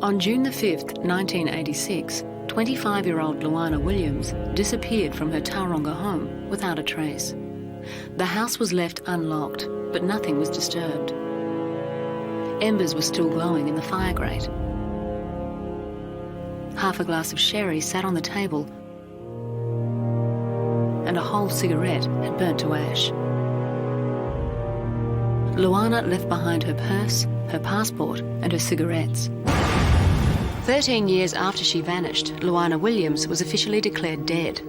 On June the 5th, 1986, 25-year-old Luana Williams disappeared from her Tauranga home without a trace. The house was left unlocked, but nothing was disturbed. Embers were still glowing in the fire grate. Half a glass of sherry sat on the table, and a whole cigarette had burnt to ash. Luana left behind her purse, her passport, and her cigarettes. 13 years after she vanished, Luana Williams was officially declared dead.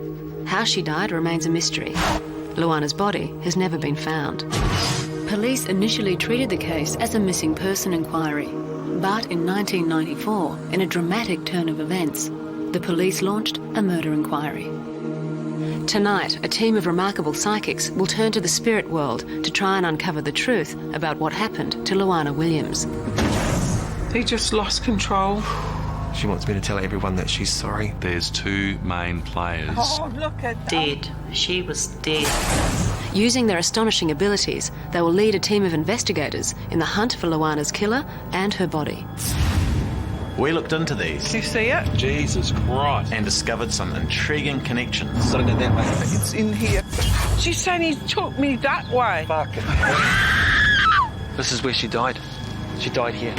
How she died remains a mystery. Luana's body has never been found. Police initially treated the case as a missing person inquiry, but in 1994, in a dramatic turn of events, the police launched a murder inquiry. Tonight, a team of remarkable psychics will turn to the spirit world to try and uncover the truth about what happened to Luana Williams. He just lost control. She wants me to tell everyone that she's sorry. There's two main players. Oh, look at that. Dead. She was dead. Using their astonishing abilities, they will lead a team of investigators in the hunt for Luana's killer and her body. We looked into these. You see it? Jesus Christ. And discovered some intriguing connections. It's in here. She's saying he took me that way. Fuck it. This is where she died. She died here.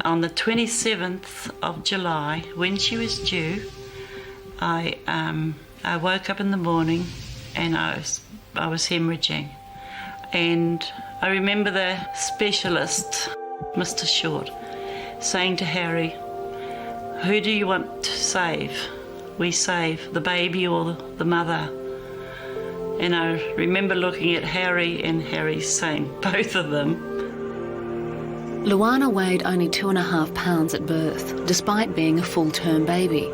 On the 27th of July, when she was due, I woke up in the morning and I was hemorrhaging. And I remember the specialist, Mr. Short, saying to Harry, "Who do you want to save? We save the baby or the mother?" And I remember looking at Harry and Harry saying both of them. Luana weighed only 2.5 pounds at birth, despite being a full-term baby.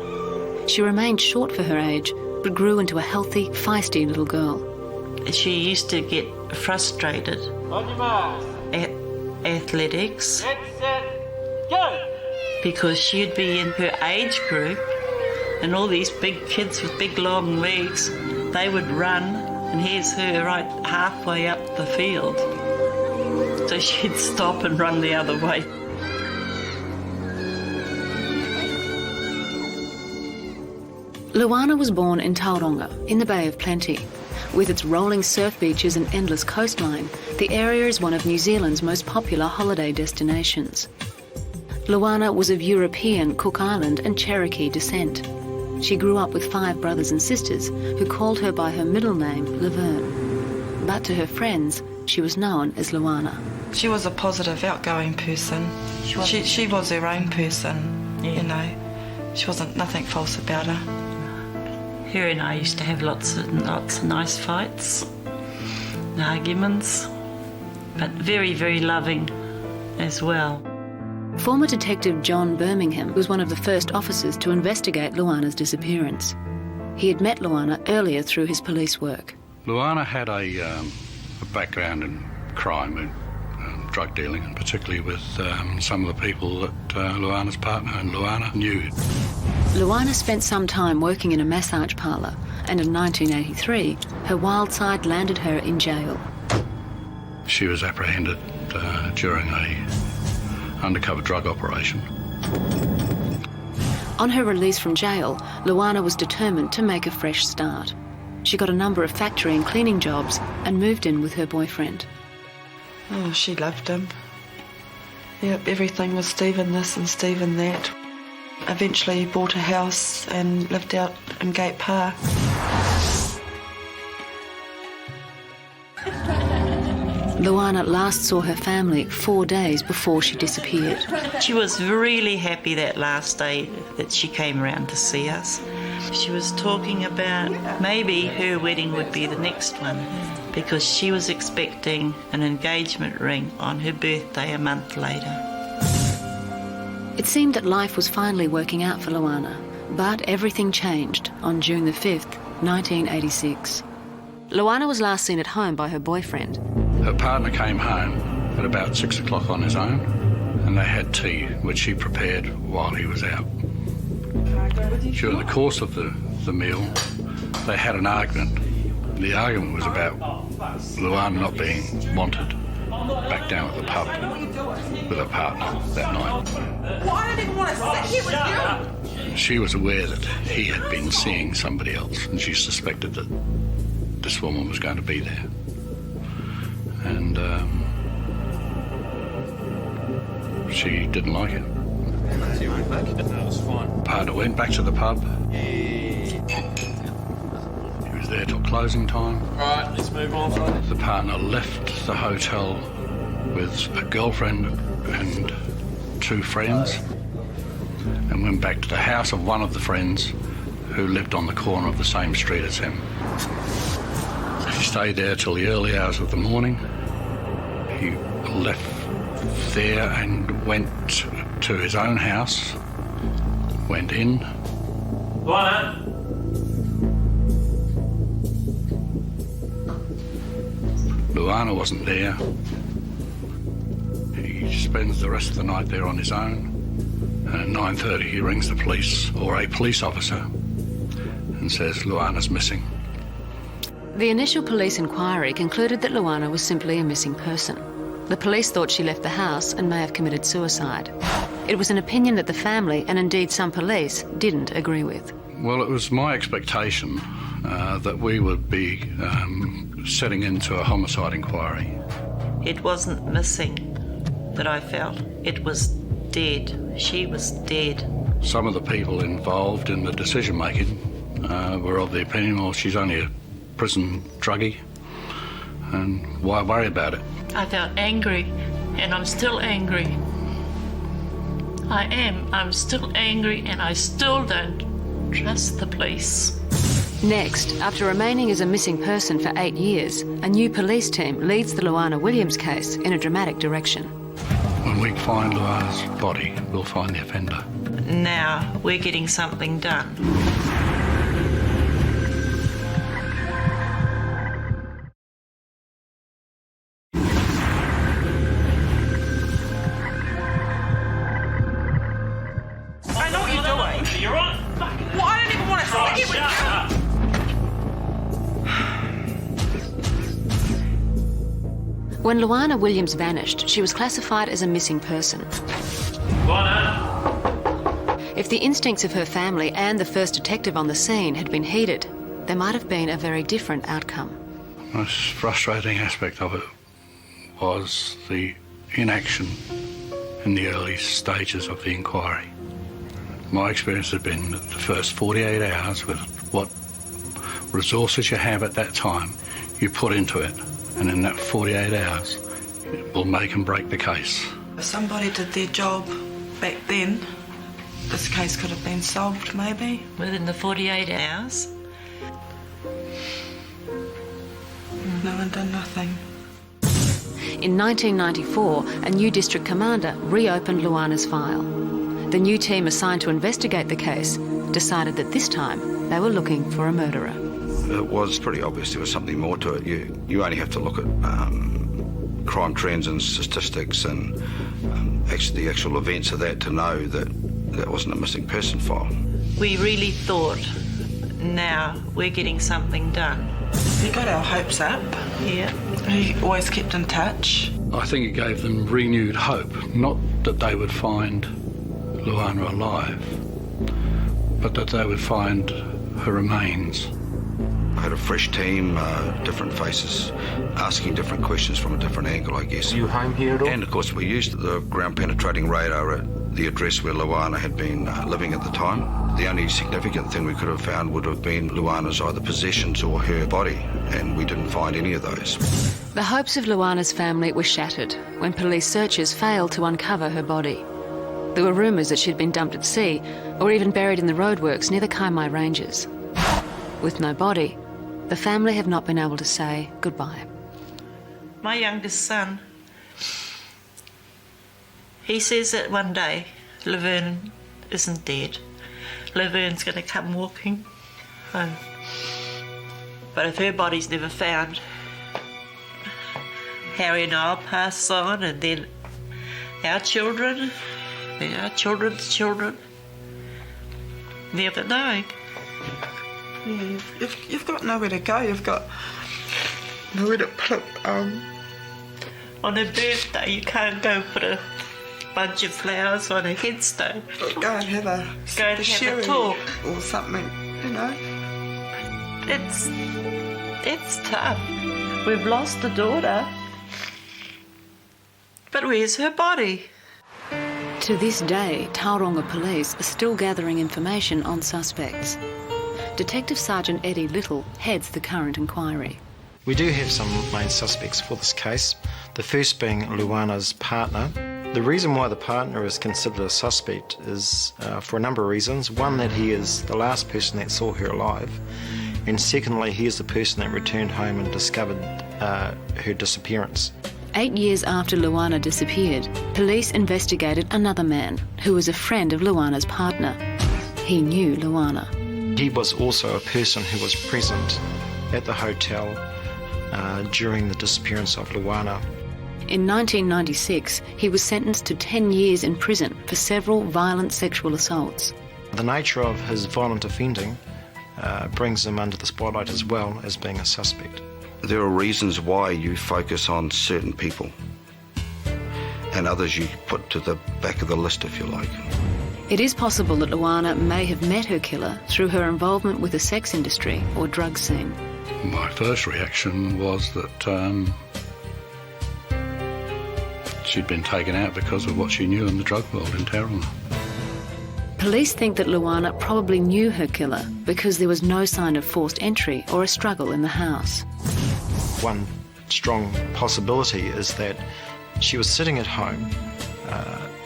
She remained short for her age, but grew into a healthy, feisty little girl. She used to get frustrated at athletics because she'd be in her age group and all these big kids with big long legs, they would run and here's her right halfway up the field. So she'd stop and run the other way. Luana was born in Tauranga, in the Bay of Plenty. With its rolling surf beaches and endless coastline, the area is one of New Zealand's most popular holiday destinations. Luana was of European, Cook Island and Cherokee descent. She grew up with 5 brothers and sisters who called her by her middle name, Laverne. But to her friends, she was known as Luana. She was a positive, outgoing person. She was her own person, Yeah. you know. She wasn't nothing false about her. Her and I used to have lots of nice fights, and arguments, but very, very loving as well. Former Detective John Birmingham was one of the first officers to investigate Luana's disappearance. He had met Luana earlier through his police work. Luana had a background in crime and drug dealing, and particularly with some of the people that Luana's partner and Luana knew. Luana spent some time working in a massage parlour, and in 1983, her wild side landed her in jail. She was apprehended during a undercover drug operation. On her release from jail, Luana was determined to make a fresh start. She got a number of factory and cleaning jobs and moved in with her boyfriend. Oh, she loved him. Yep, everything was Stephen this and Stephen that. Eventually bought a house and lived out in Gate Park. Luana last saw her family 4 days before she disappeared. She was really happy that last day that she came around to see us. She was talking about maybe her wedding would be the next one because she was expecting an engagement ring on her birthday a month later. It seemed that life was finally working out for Luana, but everything changed on June the 5th, 1986. Luana was last seen at home by her boyfriend. Her partner came home at about 6 o'clock on his own, and they had tea, which she prepared while he was out. During the course of the meal, they had an argument. The argument was about Luana not being wanted back down at the pub with her partner that night. Well, I don't even want to sit here with you. She was aware that he had been seeing somebody else, and she suspected that this woman was going to be there. And she didn't like it. Partner went back to the pub. He was there till closing time. Right, let's move on from it. The partner left the hotel with a girlfriend and 2 friends and went back to the house of one of the friends who lived on the corner of the same street as him. He stayed there till the early hours of the morning. He left there and went to his own house, went in. Luana! Luana wasn't there. He spends the rest of the night there on his own. And at 9:30 he rings the police, or a police officer, and says Luana's missing. The initial police inquiry concluded that Luana was simply a missing person. The police thought she left the house and may have committed suicide. It was an opinion that the family, and indeed some police, didn't agree with. Well, it was my expectation that we would be setting into a homicide inquiry. It wasn't missing that I felt. It was dead. She was dead. Some of the people involved in the decision-making were of the opinion, well, she's only a prison druggie, and why worry about it? I felt angry, and I'm still angry. I am. I'm still angry, and I still don't trust the police. Next, after remaining as a missing person for 8 years, a new police team leads the Luana Williams case in a dramatic direction. When we find Luana's body, we'll find the offender. Now we're getting something done. I know what you're doing. You're on. Well, I don't even want to sit here with you. When Luana Williams vanished, she was classified as a missing person. Luana! If the instincts of her family and the first detective on the scene had been heeded, there might have been a very different outcome. The most frustrating aspect of it was the inaction in the early stages of the inquiry. My experience had been that the first 48 hours, with what resources you have at that time, you put into it, and in that 48 hours, it will make and break the case. If somebody did their job back then, this case could have been solved, maybe. Within the 48 hours. No one done nothing. In 1994, a new district commander reopened Luana's file. The new team assigned to investigate the case decided that this time they were looking for a murderer. It was pretty obvious there was something more to it. You only have to look at crime trends and statistics and the actual events of that to know that that wasn't a missing person file. We really thought, now we're getting something done. We got our hopes up. Yeah. We always kept in touch. I think it gave them renewed hope, not that they would find Luana alive, but that they would find her remains. I had a fresh team, different faces, asking different questions from a different angle, I guess. Are you home here at all? And of course we used the ground-penetrating radar at the address where Luana had been living at the time. The only significant thing we could have found would have been Luana's either possessions or her body, and we didn't find any of those. The hopes of Luana's family were shattered when police searches failed to uncover her body. There were rumours that she'd been dumped at sea or even buried in the roadworks near the Kaimai Ranges. With no body, the family have not been able to say goodbye. My youngest son, he says that one day Laverne isn't dead. Laverne's going to come walking home. But if her body's never found, Harry and I'll pass on, and then our children, then our children's children. Never knowing. Yeah, you've got nowhere to go. You've got nowhere to put. On her birthday, you can't go put a bunch of flowers on a headstone. Go and have a a talk or something. You know. It's tough. We've lost a daughter, but where's her body? To this day, Tauranga police are still gathering information on suspects. Detective Sergeant Eddie Little heads the current inquiry. We do have some main suspects for this case, the first being Luana's partner. The reason why the partner is considered a suspect is for a number of reasons. One, that he is the last person that saw her alive, and secondly, he is the person that returned home and discovered her disappearance. 8 years after Luana disappeared, police investigated another man who was a friend of Luana's partner. He knew Luana. He was also a person who was present at the hotel during the disappearance of Luana. In 1996, he was sentenced to 10 years in prison for several violent sexual assaults. The nature of his violent offending brings him under the spotlight as well as being a suspect. There are reasons why you focus on certain people and others you put to the back of the list, if you like. It is possible that Luana may have met her killer through her involvement with the sex industry or drug scene. My first reaction was that she'd been taken out because of what she knew in the drug world in Tauranga. Police think that Luana probably knew her killer because there was no sign of forced entry or a struggle in the house. One strong possibility is that she was sitting at home.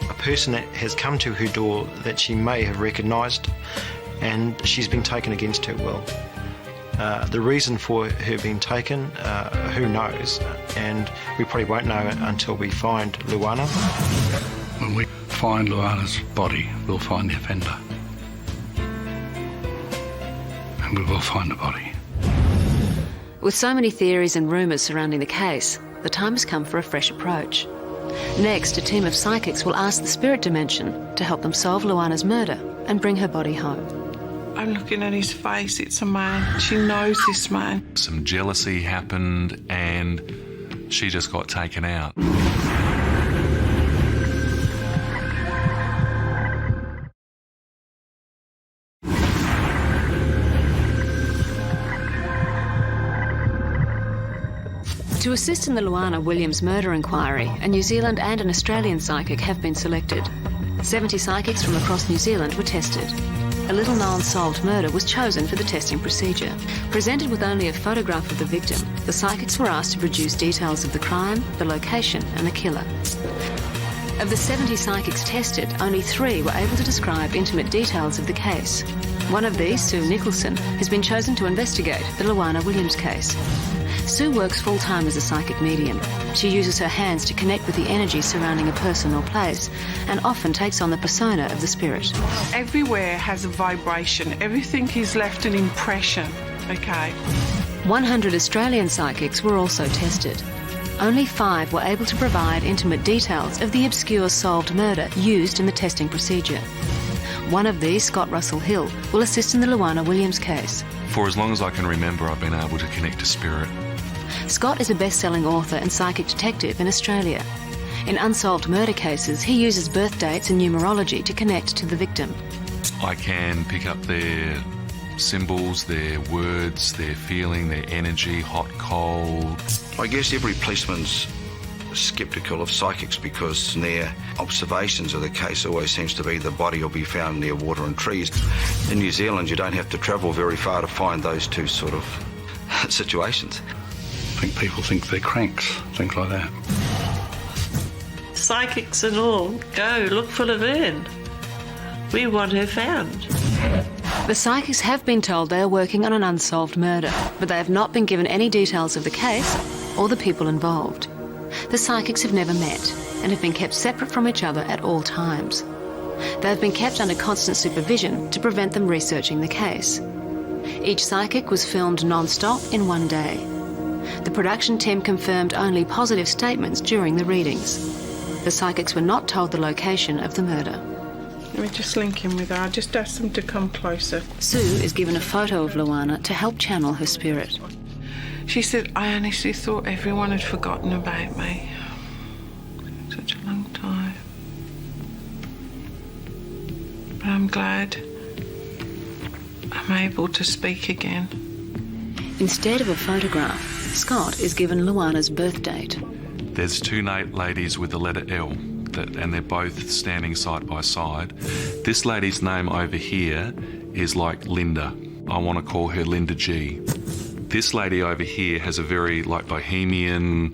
A person that has come to her door that she may have recognised, and she's been taken against her will. The reason for her being taken, who knows, and we probably won't know until we find Luana. When we find Luana's body, we'll find the offender. And we will find the body. With so many theories and rumours surrounding the case, the time has come for a fresh approach. Next, a team of psychics will ask the spirit dimension to help them solve Luana's murder and bring her body home. I'm looking at his face. It's a man. She knows this man. Some jealousy happened and she just got taken out. To assist in the Luana Williams murder inquiry, a New Zealand and an Australian psychic have been selected. 70 psychics from across New Zealand were tested. A little-known unsolved murder was chosen for the testing procedure. Presented with only a photograph of the victim, the psychics were asked to produce details of the crime, the location and the killer. Of the 70 psychics tested, only 3 were able to describe intimate details of the case. One of these, Sue Nicholson, has been chosen to investigate the Luana Williams case. Sue works full-time as a psychic medium. She uses her hands to connect with the energy surrounding a person or place and often takes on the persona of the spirit. Everywhere has a vibration. Everything is left an impression, okay? 100 Australian psychics were also tested. Only 5 were able to provide intimate details of the obscure solved murder used in the testing procedure. One of these, Scott Russell Hill, will assist in the Luana Williams case. For as long as I can remember, I've been able to connect to spirit. Scott is a best-selling author and psychic detective in Australia. In unsolved murder cases, he uses birth dates and numerology to connect to the victim. I can pick up their symbols, their words, their feeling, their energy, hot, cold. I guess every policeman's sceptical of psychics because their observations of the case always seems to be the body will be found near water and trees. In New Zealand, you don't have to travel very far to find those two sort of situations. I think people think they're cranks, things like that. Psychics and all, go look for Laverne. We want her found. The psychics have been told they are working on an unsolved murder, but they have not been given any details of the case or the people involved. The psychics have never met and have been kept separate from each other at all times. They have been kept under constant supervision to prevent them researching the case. Each psychic was filmed non-stop in one day. The production team confirmed only positive statements during the readings. The psychics were not told the location of the murder. Let me just link in with her. I just asked them to come closer. Sue is given a photo of Luana to help channel her spirit. She said, I honestly thought everyone had forgotten about me. Such a long time. But I'm glad I'm able to speak again. Instead of a photograph, Scott is given Luana's birth date. There's two ladies with the letter L, and they're both standing side by side. This lady's name over here is like Linda. I want to call her Linda G. This lady over here has a very like bohemian,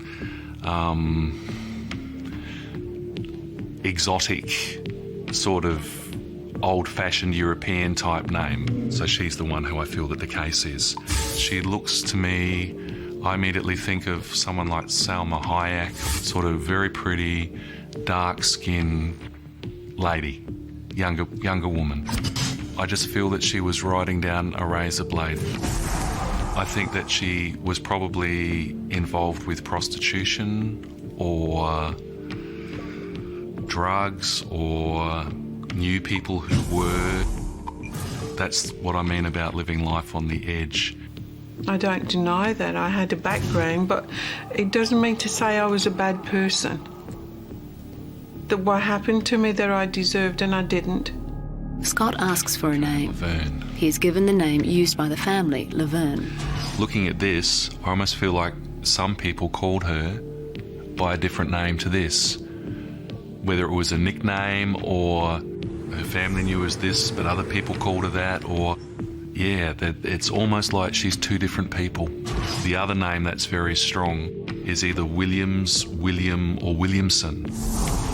exotic sort of old-fashioned European type name. So she's the one who I feel that the case is. She looks to me, I immediately think of someone like Salma Hayek, sort of very pretty, dark-skinned lady, younger woman. I just feel that she was riding down a razor blade. I think that she was probably involved with prostitution or drugs or knew people who were. That's what I mean about living life on the edge. I don't deny that I had a background, but it doesn't mean to say I was a bad person. That what happened to me that I deserved and I didn't. Scott asks for a name. Laverne. He is given the name used by the family, Laverne. Looking at this, I almost feel like some people called her by a different name to this. Whether it was a nickname or her family knew as this, but other people called her that, or yeah, it's almost like she's two different people. The other name that's very strong is either Williams, William, or Williamson.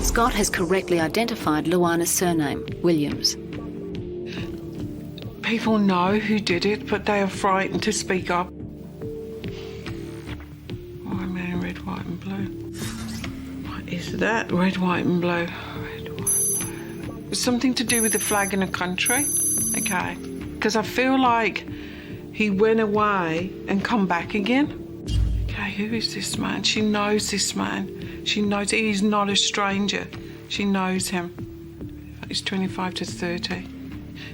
Scott has correctly identified Luana's surname, Williams. People know who did it, but they are frightened to speak up. Oh, I'm wearing red, white and blue. What is that? Red, white and blue. Red, white, blue. It's something to do with the flag in a country, okay? Because I feel like he went away and come back again. Okay, who is this man? She knows this man. She knows he's not a stranger. She knows him. He's 25 to 30.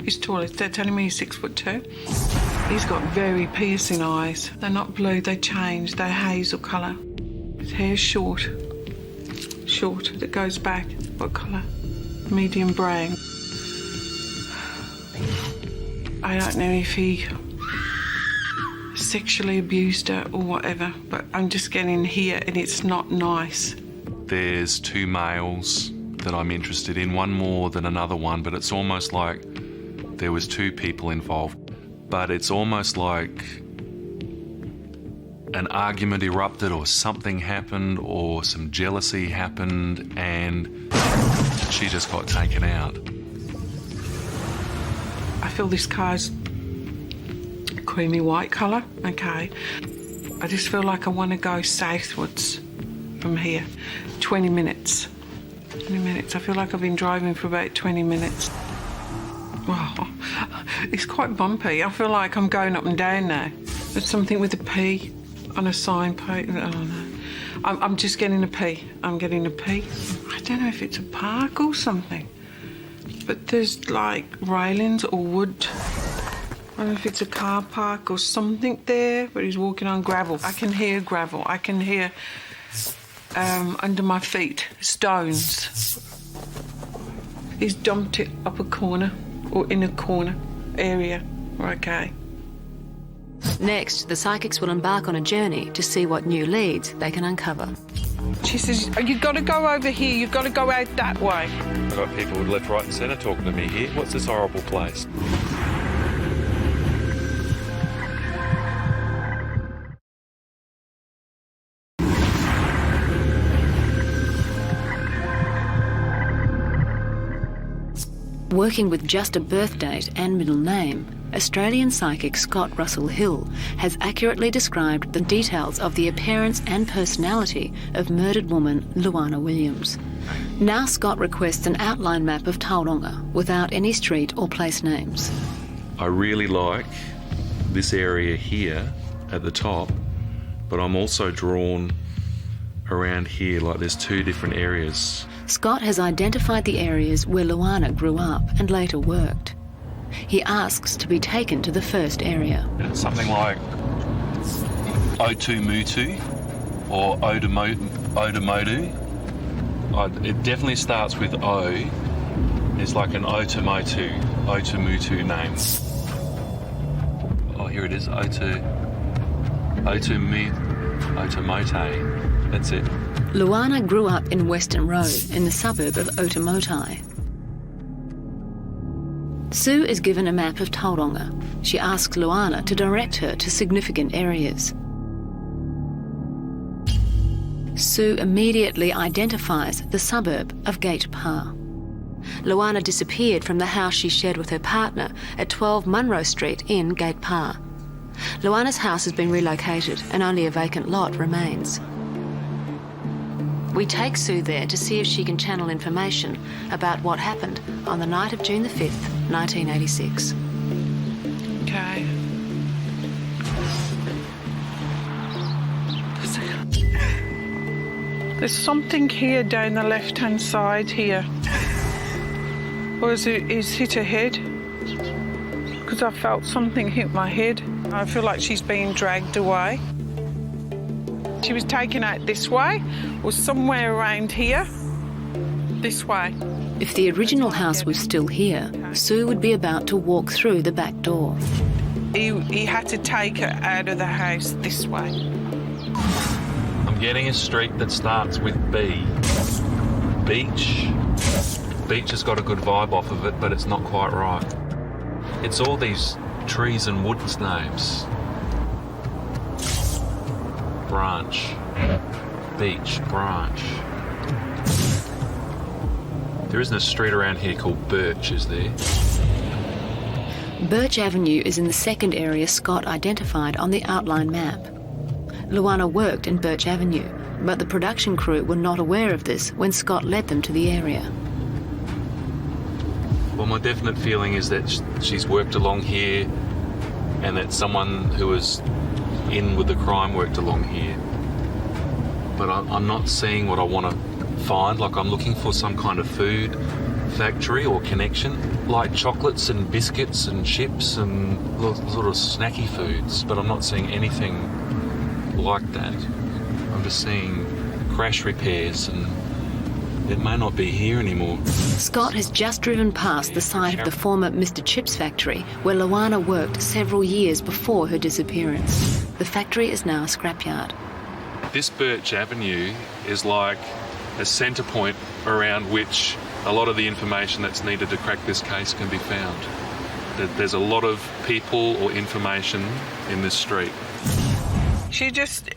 He's tall. They're telling me he's 6'2". He's got very piercing eyes. They're not blue, they change. They're hazel colour. His hair's short. Short, that goes back. What colour? Medium brown. I don't know if he sexually abused her or whatever, but I'm just getting here and it's not nice. There's two males that I'm interested in, one more than another one, but it's almost like there was two people involved. But it's almost like an argument erupted or something happened or some jealousy happened and she just got taken out. I feel this car's creamy white colour, okay. I just feel like I want to go southwards from here. 20 minutes. 20 minutes. I feel like I've been driving for about 20 minutes. Oh, it's quite bumpy. I feel like I'm going up and down now. There's something with a P on a signpost. I don't know. I'm just getting a P. I'm getting a P. I don't know if it's a park or something. But there's like railings or wood. I don't know if it's a car park or something there, but he's walking on gravel. I can hear gravel. I can hear under my feet stones. He's dumped it up a corner or in a corner area. Okay. Next, the psychics will embark on a journey to see what new leads they can uncover. She says, you've got to go over here, you've got to go out that way. I've got people left, right and centre talking to me here. What's this horrible place? Working with just a birth date and middle name, Australian psychic Scott Russell Hill has accurately described the details of the appearance and personality of murdered woman Luana Williams. Now Scott requests an outline map of Tauranga without any street or place names. I really like this area here at the top but I'm also drawn around here, like there's two different areas. Scott has identified the areas where Luana grew up and later worked. He asks to be taken to the first area. It's something like Otumutu or Odumodu. It definitely starts with O. It's like an Otomutu name. Oh, here it is, Otomote. That's it. Luana grew up in Western Road in the suburb of Otomote. Sue is given a map of Tauranga. She asks Luana to direct her to significant areas. Sue immediately identifies the suburb of Gate Pa. Luana disappeared from the house she shared with her partner at 12 Munro Street in Gate Pa. Luana's house has been relocated and only a vacant lot remains. We take Sue there to see if she can channel information about what happened on the night of June the 5th, 1986. Okay. There's something here down the left-hand side here. Or is hit her head? Because I felt something hit my head. I feel like she's being dragged away. She was taken out this way, or somewhere around here, this way. If the original house was still here, Sue would be about to walk through the back door. He had to take her out of the house this way. I'm getting a street that starts with B. Beach. Beach has got a good vibe off of it, but it's not quite right. It's all these trees and woods names. Branch. Beach. Branch. There isn't a street around here called Birch, is there? Birch Avenue is in the second area Scott identified on the outline map. Luana worked in Birch Avenue, but the production crew were not aware of this when Scott led them to the area. Well, my definite feeling is that she's worked along here and that someone who was in with the crime worked along here. But I'm not seeing what I want to find. Like, I'm looking for some kind of food factory or connection, like chocolates and biscuits and chips and sort of snacky foods, but I'm not seeing anything like that. I'm just seeing crash repairs, and it may not be here anymore. Scott has just driven past the site of the former Mr. Chips factory where Luana worked several years before her disappearance. The factory is now a scrapyard. This Birch Avenue is like a centre point around which a lot of the information that's needed to crack this case can be found. There's a lot of people or information in this street. She just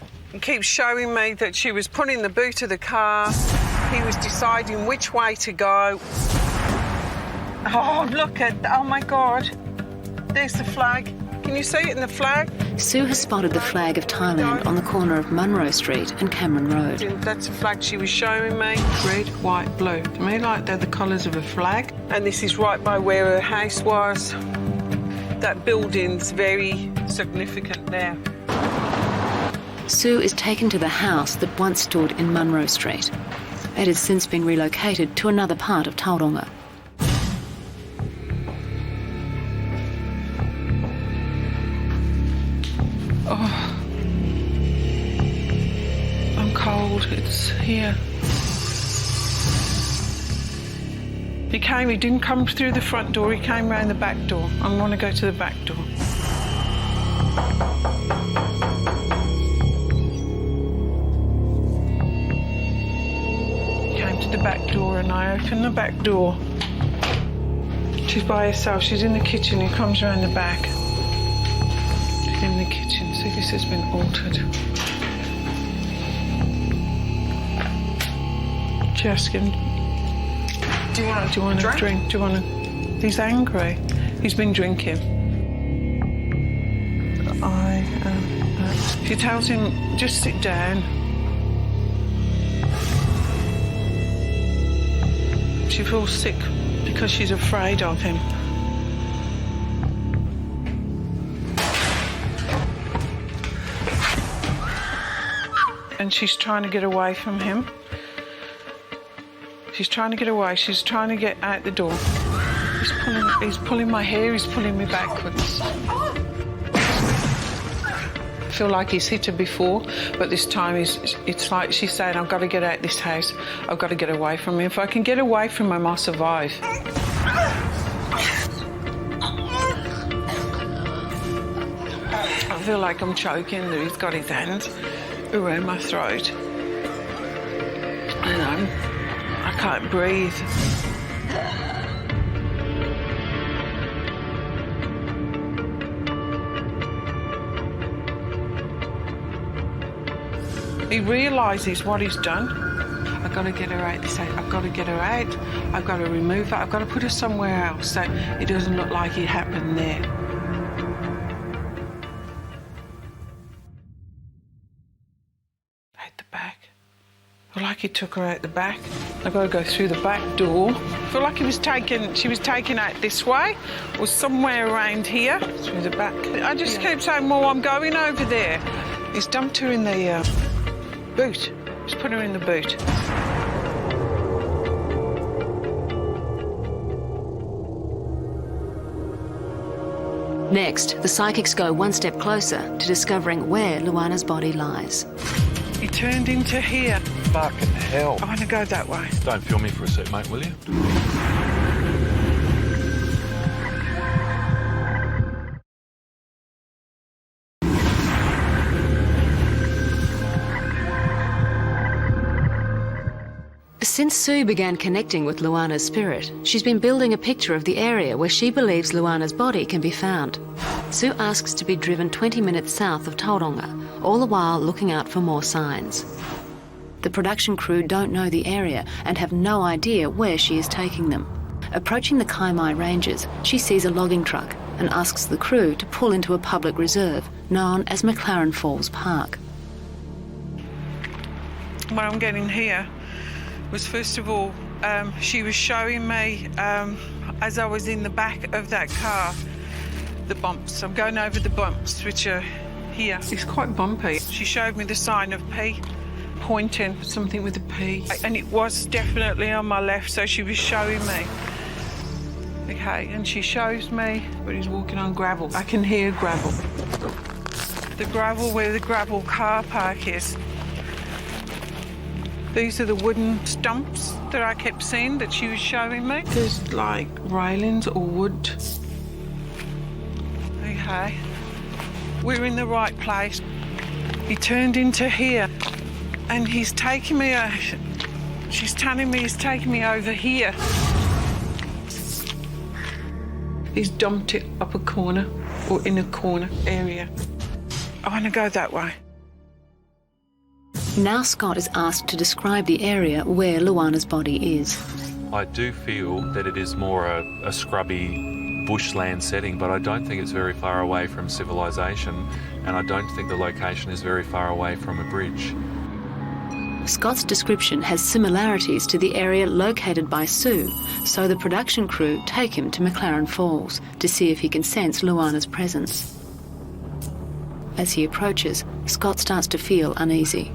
keeps showing me that she was putting the boot of the car. He was deciding which way to go. Oh, oh my God. There's the flag. Can you see it in the flag? Sue has spotted the flag of Thailand on the corner of Munro Street and Cameron Road. That's the flag she was showing me. Red, white, blue. To me, like they're the colours of a flag. And this is right by where her house was. That building's very significant there. Sue is taken to the house that once stood in Munro Street. It has since been relocated to another part of Tauranga. Oh, I'm cold. It's here. He didn't come through the front door, he came round the back door. I want to go to the back door. Came to the back door and I opened the back door. She's by herself, she's in the kitchen, he comes round the back. In the kitchen, so this has been altered. She asked him, do you want a drink? Do you want to... He's angry. He's been drinking. She tells him, just sit down. She feels sick because she's afraid of him. and she's trying to get away from him. She's trying to get away. She's trying to get out the door. He's pulling my hair. He's pulling me backwards. I feel like he's hit her before, but this time it's like she's saying, I've got to get out of this house. I've got to get away from him. If I can get away from him, I'll survive. I feel like I'm choking. He's got his hand around my throat. And I can't breathe. He realises what he's done. I've got to get her out this house. I've got to get her out. I've got to remove her. I've got to put her somewhere else so it doesn't look like it happened there. Out the back. I feel like he took her out the back. I've got to go through the back door. I feel like she was taken out this way or somewhere around here. Through the back. I just kept saying, well, I'm going over there. He's dumped her in the boot. Just put her in the boot. Next, the psychics go one step closer to discovering where Luana's body lies. He turned into here. Fucking hell. I want to go that way. Don't film me for a sec, mate, will you? Since Sue began connecting with Luana's spirit, she's been building a picture of the area where she believes Luana's body can be found. Sue asks to be driven 20 minutes south of Tauranga, all the while looking out for more signs. The production crew don't know the area and have no idea where she is taking them. Approaching the Kaimai Ranges, she sees a logging truck and asks the crew to pull into a public reserve known as McLaren Falls Park. What I'm getting here was, first of all, she was showing me, as I was in the back of that car, the bumps. I'm going over the bumps, which are here. It's quite bumpy. She showed me the sign of P, pointing something with a P. And it was definitely on my left, so she was showing me. Okay, and she shows me, but he's walking on gravel. I can hear gravel. The gravel where the gravel car park is. These are the wooden stumps that I kept seeing that she was showing me. There's like railings or wood. Okay. We're in the right place. He turned into here and he's taking me, she's telling me he's taking me over here. He's dumped it up a corner or in a corner area. I want to go that way. Now Scott is asked to describe the area where Luana's body is. I do feel that it is more a scrubby bushland setting, but I don't think it's very far away from civilization, and I don't think the location is very far away from a bridge. Scott's description has similarities to the area located by Sue, so the production crew take him to McLaren Falls to see if he can sense Luana's presence. As he approaches, Scott starts to feel uneasy.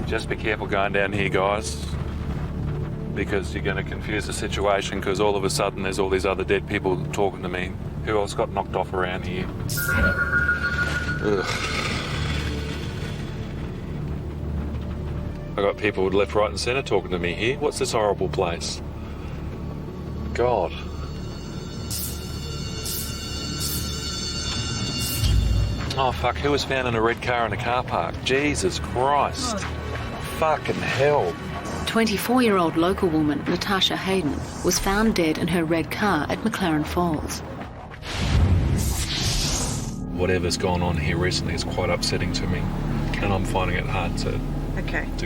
Just be careful going down here, guys, because you're going to confuse the situation, because all of a sudden there's all these other dead people talking to me. Who else got knocked off around here? Ugh. I got people left, right and centre talking to me here. What's this horrible place? God. Oh, fuck, who was found in a red car in a car park? Jesus Christ. Fucking hell. 24-year-old local woman Natasha Hayden was found dead in her red car at McLaren Falls. Whatever's gone on here recently is quite upsetting to me, and I'm finding it hard to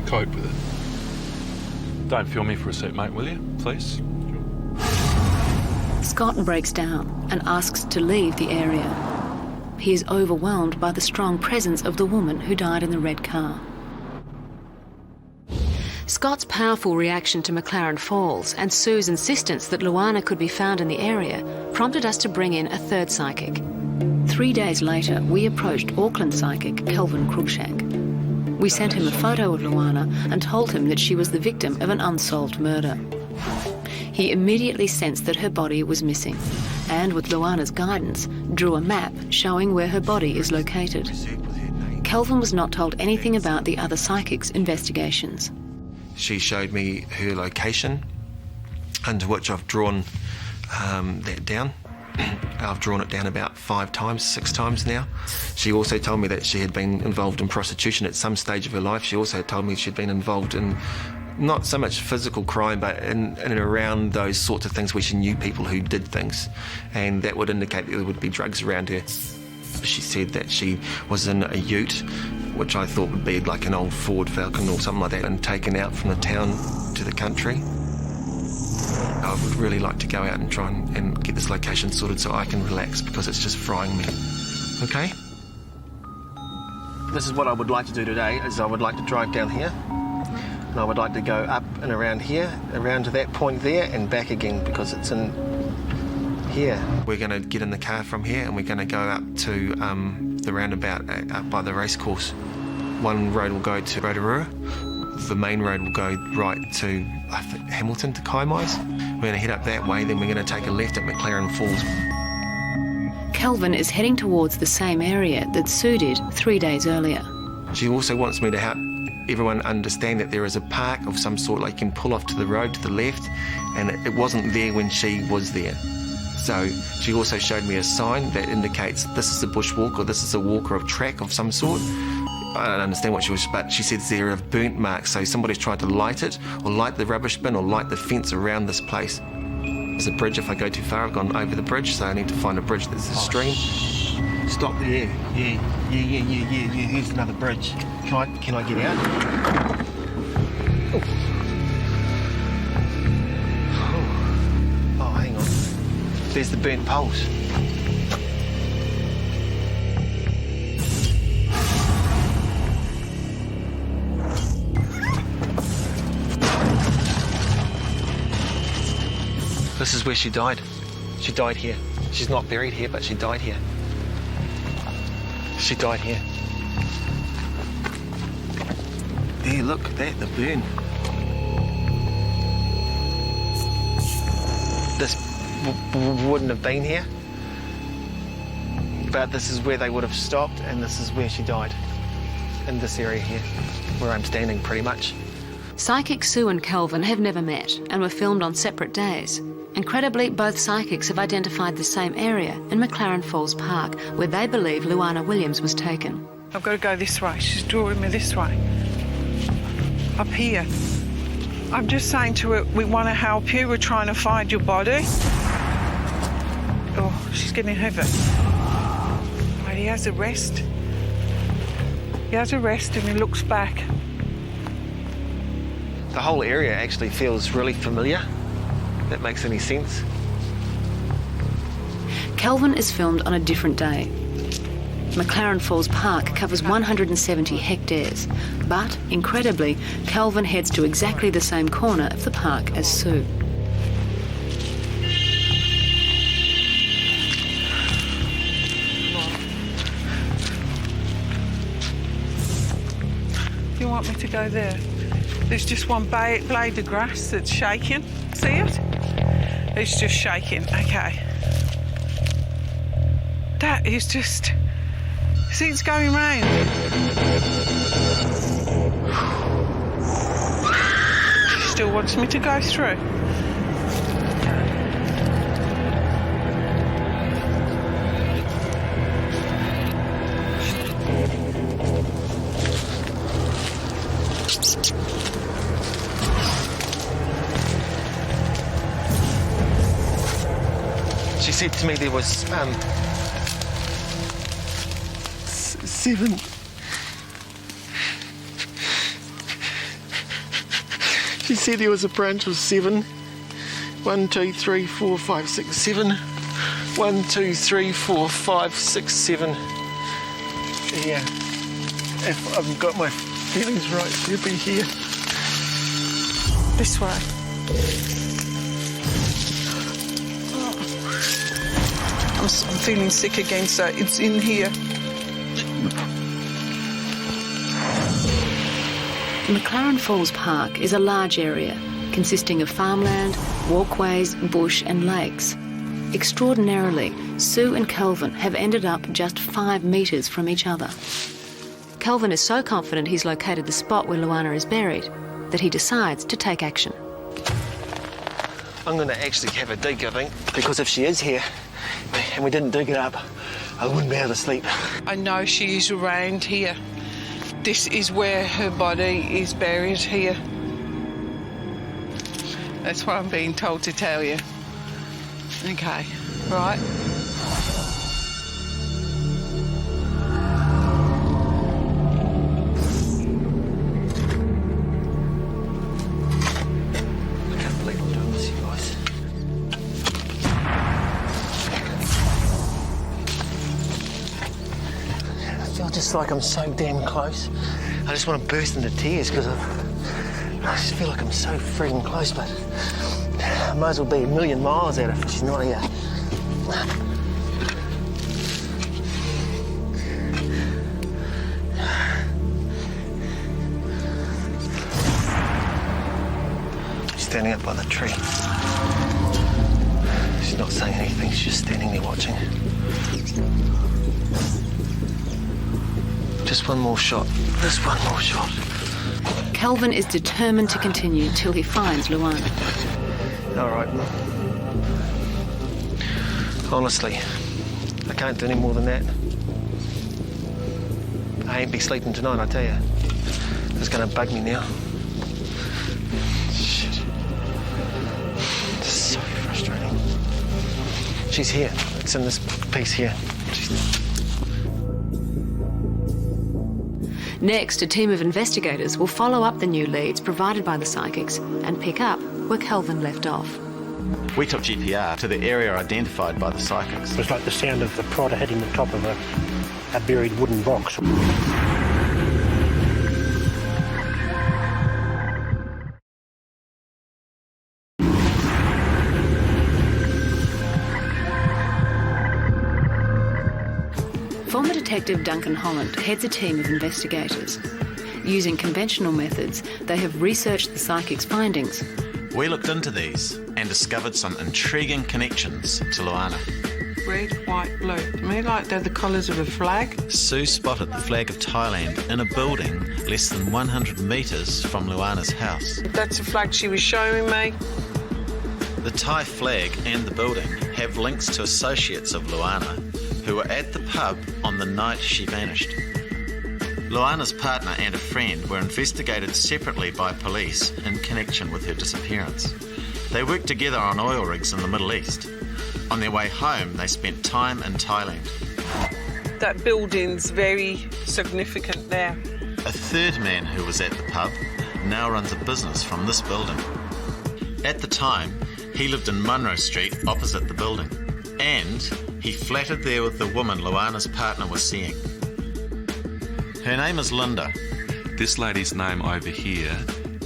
cope with it. Don't film me for a sec, mate, will you, please? Scott breaks down and asks to leave the area. He is overwhelmed by the strong presence of the woman who died in the red car. Scott's powerful reaction to McLaren Falls and Sue's insistence that Luana could be found in the area prompted us to bring in a third psychic. 3 days later, we approached Auckland psychic Kelvin Cruikshank. We sent him a photo of Luana and told him that she was the victim of an unsolved murder. He immediately sensed that her body was missing and, with Luana's guidance, drew a map showing where her body is located. Kelvin was not told anything about the other psychics' investigations. She showed me her location, under which I've drawn that down. I've drawn it down about 5 times, 6 times now. She also told me that she had been involved in prostitution at some stage of her life. She also told me she'd been involved in not so much physical crime, but in and around those sorts of things where she knew people who did things, and that would indicate that there would be drugs around her. She said that she was in a ute, which I thought would be like an old Ford Falcon or something like that, and taken out from the town to the country. I would really like to go out and try and get this location sorted so I can relax, because it's just frying me. Okay? This is what I would like to do today, is I would like to drive down here, and I would like to go up and around here, around to that point there, and back again, because it's in here. We're going to get in the car from here, and we're going to go up to the roundabout up by the racecourse. One road will go to Rotorua. The main road will go right to, I think, Hamilton to Kaimais. We're going to head up that way, then we're going to take a left at McLaren Falls. Kelvin is heading towards the same area that Sue did 3 days earlier. She also wants me to help everyone understand that there is a park of some sort, like you can pull off to the road to the left, and it wasn't there when she was there. So she also showed me a sign that indicates this is a bushwalk, or this is a walker of track of some sort. I don't understand what she was, but she said there are burnt marks, so somebody's tried to light it, or light the rubbish bin, or light the fence around this place. There's a bridge. If I go too far, I've gone over the bridge, so I need to find a bridge that's a stream. Stop there. Yeah. Here's another bridge. Can I get out? Oh, hang on. There's the burnt poles. This is where she died. She died here. She's not buried here, but she died here. She died here. There, look, that, the burn. This wouldn't have been here, but this is where they would have stopped, and this is where she died. In this area here, where I'm standing pretty much. Psychic Sue and Kelvin have never met and were filmed on separate days. Incredibly, both psychics have identified the same area in McLaren Falls Park, where they believe Luana Williams was taken. I've got to go this way. She's drawing me this way. Up here. I'm just saying to her, we want to help you. We're trying to find your body. Oh, she's getting heavy. Right, he has a rest. He has a rest and he looks back. The whole area actually feels really familiar. If that makes any sense. Kelvin is filmed on a different day. McLaren Falls Park covers 170 hectares, but, incredibly, Kelvin heads to exactly the same corner of the park as Sue. You want me to go there? There's just one blade of grass that's shaking. See it? It's just shaking. Okay. That is just... See, it's going round. She still wants me to go through. She said to me there was 7. She said there was a branch of 7. 1, 2, 3, 4, 5, 6, 7. 1, 2, 3, 4, 5, 6, 7. Yeah. If I've got my feelings right, she'll be here. This way. I'm feeling sick again, so it's in here. McLaren Falls Park is a large area consisting of farmland, walkways, bush and lakes. Extraordinarily, Sue and Kelvin have ended up just 5 metres from each other. Kelvin is so confident he's located the spot where Luanna is buried that he decides to take action. I'm going to actually have a dig, I think, because if she is here and we didn't dig it up, I wouldn't be able to sleep. I know she is around here. This is where her body is buried, here. That's what I'm being told to tell you. Okay, right. I can't believe I'm doing this, you guys. I feel just like I'm so damn close. I just want to burst into tears because I just feel like I'm so frigging close, but I might as well be a million miles out if she's not here. She's standing up by the tree. She's not saying anything, she's just standing there watching. Just one more shot. Just one more shot. Kelvin is determined to continue till he finds Luanna. All right. Honestly, I can't do any more than that. I ain't be sleeping tonight, I tell you. It's gonna bug me now. Shit. This is so frustrating. She's here. It's in this piece here. Next, a team of investigators will follow up the new leads provided by the psychics and pick up where Kelvin left off. We took GPR to the area identified by the psychics. It was like the sound of the prodder hitting the top of a buried wooden box. Former Detective Duncan Holland heads a team of investigators. Using conventional methods, they have researched the psychic's findings. We looked into these and discovered some intriguing connections to Luanna. Red, white, blue. To me, like they're the colours of a flag. Sue spotted the flag of Thailand in a building less than 100 metres from Luanna's house. That's the flag she was showing me. The Thai flag and the building have links to associates of Luanna who were at the pub on the night she vanished. Luanna's partner and a friend were investigated separately by police in connection with her disappearance. They worked together on oil rigs in the Middle East. On their way home, they spent time in Thailand. That building's very significant now. A third man who was at the pub now runs a business from this building. At the time, he lived in Munro Street opposite the building, and he flattered there with the woman Luanna's partner was seeing. Her name is Linda. This lady's name over here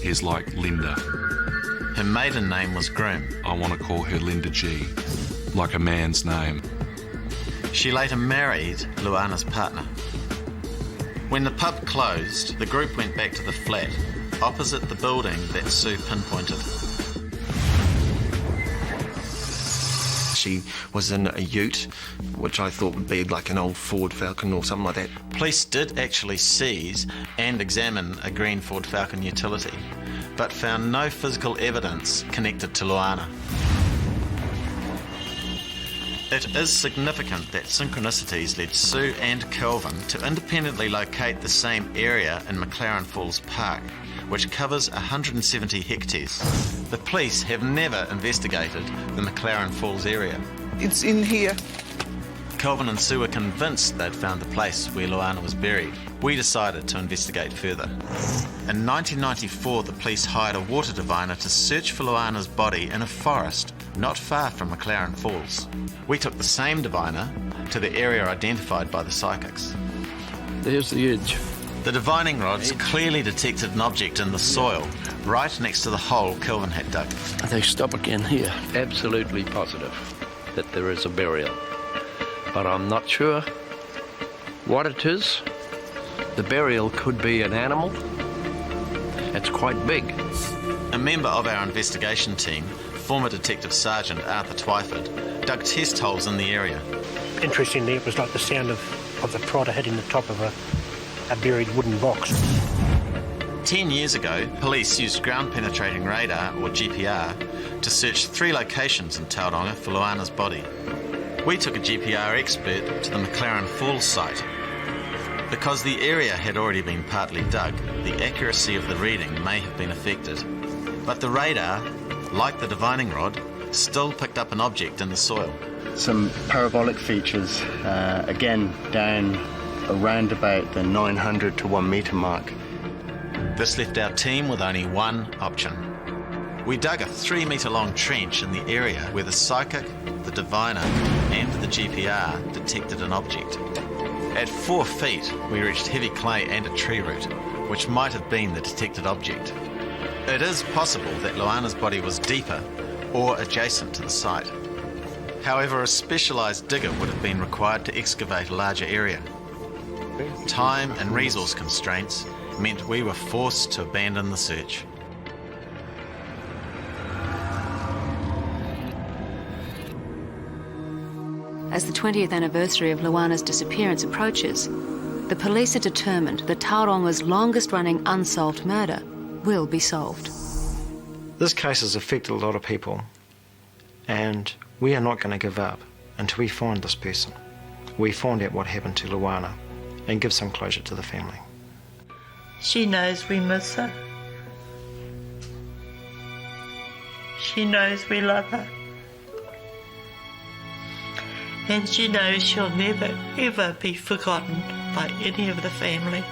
is like Linda. Her maiden name was Groom. I want to call her Linda G, like a man's name. She later married Luanna's partner. When the pub closed, the group went back to the flat opposite the building that Sue pinpointed. She was in a ute, which I thought would be like an old Ford Falcon or something like that. Police did actually seize and examine a green Ford Falcon utility, but found no physical evidence connected to Luanna. It is significant that synchronicities led Sue and Kelvin to independently locate the same area in McLaren Falls Park, which covers 170 hectares. The police have never investigated the McLaren Falls area. It's in here. Kelvin and Sue were convinced they'd found the place where Luanna was buried. We decided to investigate further. In 1994, the police hired a water diviner to search for Luanna's body in a forest not far from McLaren Falls. We took the same diviner to the area identified by the psychics. There's the edge. The divining rods clearly detected an object in the soil right next to the hole Kelvin had dug. They stop again here. Absolutely positive that there is a burial. but I'm not sure what it is. The burial could be an animal. It's quite big. A member of our investigation team, former Detective Sergeant Arthur Twyford, dug test holes in the area. Interestingly, it was like the sound of the prodder hitting the top of a buried wooden box. 10 years ago, police used ground-penetrating radar, or GPR, to search 3 locations in Tauranga for Luanna's body. We took a GPR expert to the McLaren Falls site. Because the area had already been partly dug, the accuracy of the reading may have been affected. But the radar, like the divining rod, still picked up an object in the soil. Some parabolic features, again down around about the 900 to 1 metre mark. This left our team with only one option. We dug a 3-metre long trench in the area where the psychic, the diviner and the GPR detected an object. At 4 feet, we reached heavy clay and a tree root, which might have been the detected object. It is possible that Luanna's body was deeper or adjacent to the site. However, a specialised digger would have been required to excavate a larger area. Time and resource constraints meant we were forced to abandon the search. As the 20th anniversary of Luanna's disappearance approaches, the police are determined that Tauranga's longest-running unsolved murder will be solved. This case has affected a lot of people, and we are not going to give up until we find this person. We find out what happened to Luanna and give some closure to the family. She knows we miss her. She knows we love her. And she knows she'll never, ever be forgotten by any of the family.